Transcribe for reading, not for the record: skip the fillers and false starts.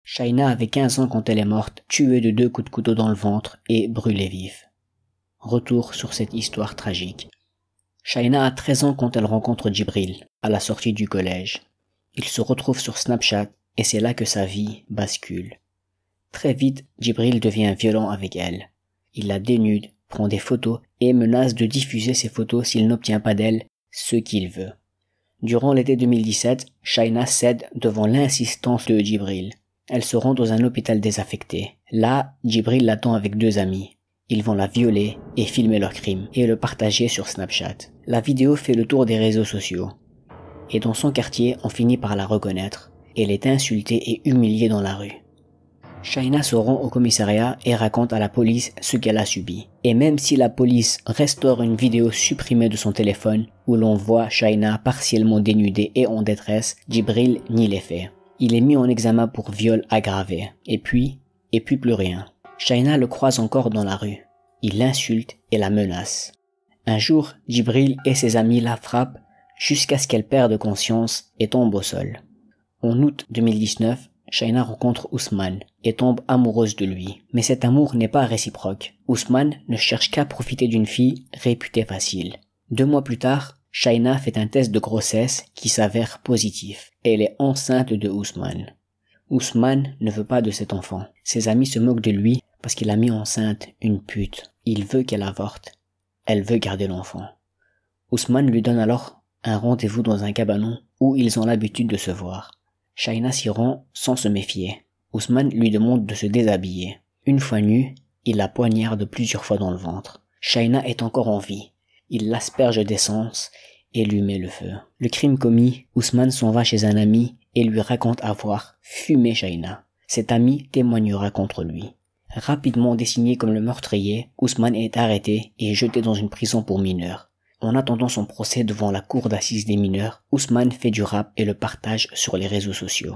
Shaina avait 15 ans quand elle est morte, tuée de 2 coups de couteau dans le ventre et brûlée vive. Retour sur cette histoire tragique. Shaina a 13 ans quand elle rencontre Djibril, à la sortie du collège. Ils se retrouvent sur Snapchat et c'est là que sa vie bascule. Très vite, Djibril devient violent avec elle. Il la dénude, prend des photos et menace de diffuser ces photos s'il n'obtient pas d'elle ce qu'il veut. Durant l'été 2017, Shaina cède devant l'insistance de Djibril. Elle se rend dans un hôpital désaffecté. Là, Djibril l'attend avec 2 amis. Ils vont la violer et filmer leur crime et le partager sur Snapchat. La vidéo fait le tour des réseaux sociaux. Et dans son quartier, on finit par la reconnaître. Elle est insultée et humiliée dans la rue. Shaina se rend au commissariat et raconte à la police ce qu'elle a subi. Et même si la police restaure une vidéo supprimée de son téléphone où l'on voit Shaina partiellement dénudée et en détresse, Djibril nie les faits. Il est mis en examen pour viol aggravé. Et puis plus rien. Shaina le croise encore dans la rue. Il l'insulte et la menace. Un jour, Djibril et ses amis la frappent jusqu'à ce qu'elle perde conscience et tombe au sol. En août 2019, Shaina rencontre Ousmane et tombe amoureuse de lui. Mais cet amour n'est pas réciproque. Ousmane ne cherche qu'à profiter d'une fille réputée facile. 2 mois plus tard, Shaina fait un test de grossesse qui s'avère positif. Elle est enceinte de Ousmane. Ousmane ne veut pas de cet enfant. Ses amis se moquent de lui parce qu'il a mis enceinte une pute. Il veut qu'elle avorte. Elle veut garder l'enfant. Ousmane lui donne alors un rendez-vous dans un cabanon où ils ont l'habitude de se voir. Shaina s'y rend sans se méfier. Ousmane lui demande de se déshabiller. Une fois nue, il la poignarde plusieurs fois dans le ventre. Shaina est encore en vie. Il l'asperge d'essence et lui met le feu. Le crime commis, Ousmane s'en va chez un ami et lui raconte avoir fumé Shaina. Cet ami témoignera contre lui. Rapidement désigné comme le meurtrier, Ousmane est arrêté et jeté dans une prison pour mineurs. En attendant son procès devant la cour d'assises des mineurs, Ousmane fait du rap et le partage sur les réseaux sociaux.